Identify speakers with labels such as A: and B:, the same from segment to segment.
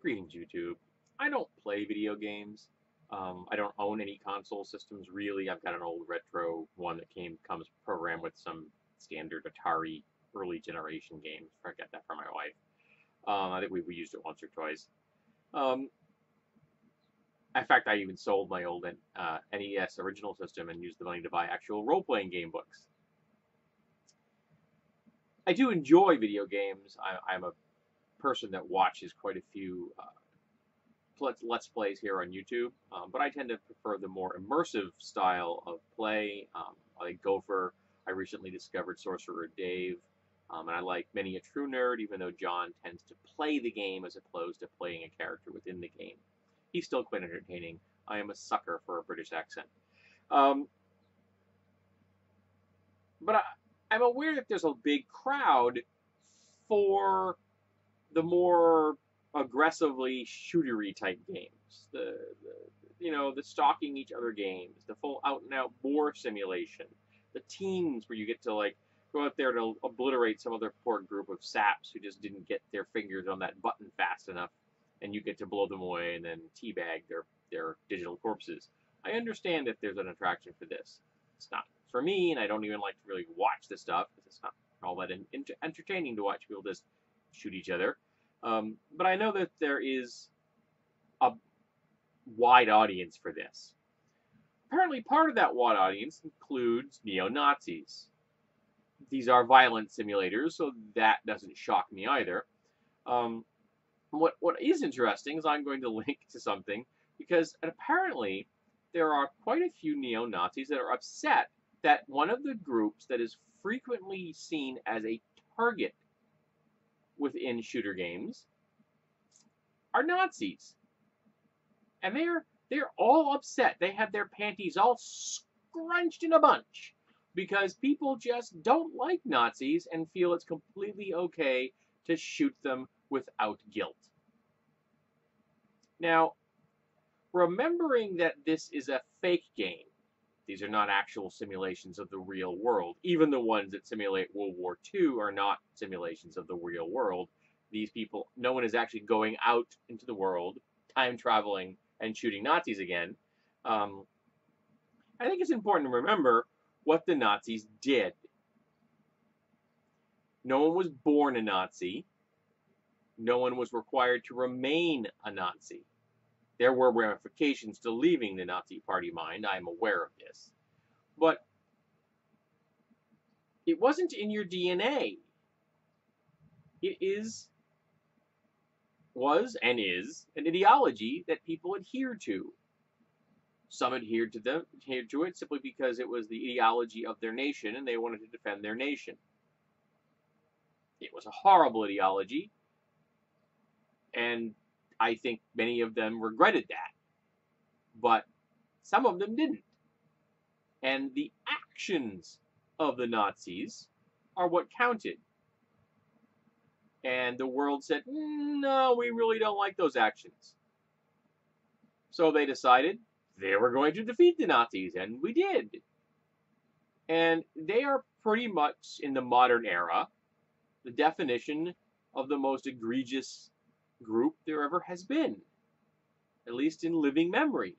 A: Greetings, YouTube. I don't play video games. I don't own any console systems really. I've got an old retro one that comes programmed with some standard Atari early generation games. I got that from my wife. I think we used it once or twice. Um, in fact, I even sold my old NES original system and used the money to buy actual role-playing game books. I do enjoy video games. I'm a person that watches quite a few Let's Plays here on YouTube, but I tend to prefer the more immersive style of play. I like Gopher. I recently discovered Sorcerer Dave, and I like Many a True Nerd, even though John tends to play the game as opposed to playing a character within the game. He's still quite entertaining. I am a sucker for a British accent. Um, but I'm aware that there's a big crowd for the more aggressively shootery type games, the stalking each other games, the full out and out boar simulation, the teams where you get to like go out there to obliterate some other poor group of saps who just didn't get their fingers on that button fast enough, and you get to blow them away and then teabag their digital corpses. I understand that there's an attraction for this. It's not for me, and I don't even like to really watch this stuff because it's not all that entertaining to watch people just shoot each other. But I know that there is a wide audience for this. Apparently, part of that wide audience includes neo-Nazis. These are violent simulators, so that doesn't shock me either. Um, what is interesting is I'm going to link to something because apparently there are quite a few neo-Nazis that are upset that one of the groups that is frequently seen as a target within shooter games are Nazis, and they're all upset. They have their panties all scrunched in a bunch because people just don't like Nazis and feel it's completely okay to shoot them without guilt. Now, remembering that this is a fake game, these are not actual simulations of the real world. Even the ones that simulate World War II are not simulations of the real world. These people, no one is actually going out into the world, time traveling, and shooting Nazis again. I think it's important to remember what the Nazis did. No one was born a Nazi. No one was required to remain a Nazi. There were ramifications to leaving the Nazi party mind. I am aware of this. But it wasn't in your DNA. It was, and is an ideology that people adhere to. Some adhered to it simply because it was the ideology of their nation and they wanted to defend their nation. It was a horrible ideology, and I think many of them regretted that. But some of them didn't. And the actions of the Nazis are what counted. And the world said, no, we really don't like those actions. So they decided they were going to defeat the Nazis, and we did. And they are pretty much, in the modern era, the definition of the most egregious group there ever has been, at least in living memory.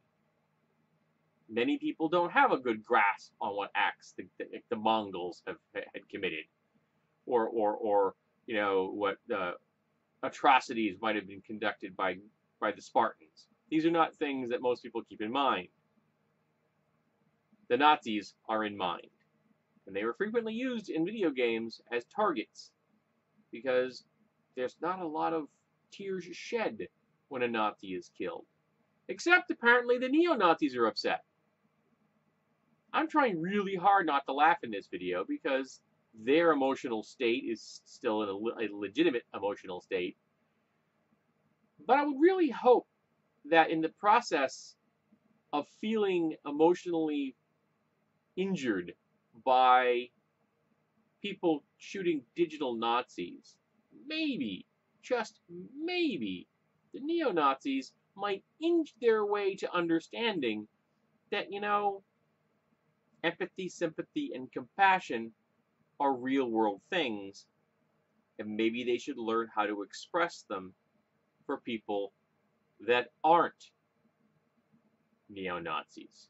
A: Many people don't have a good grasp on what acts the Mongols had committed, or what atrocities might have been conducted by the Spartans. These are not things that most people keep in mind. The Nazis are in mind, and they were frequently used in video games as targets because there's not a lot of tears shed when a Nazi is killed. Except apparently the neo-Nazis are upset. I'm trying really hard not to laugh in this video because their emotional state is still in a legitimate emotional state. But I would really hope that in the process of feeling emotionally injured by people shooting digital Nazis, maybe, just maybe, the neo-Nazis might inch their way to understanding that, empathy, sympathy, and compassion are real world things, and maybe they should learn how to express them for people that aren't neo-Nazis.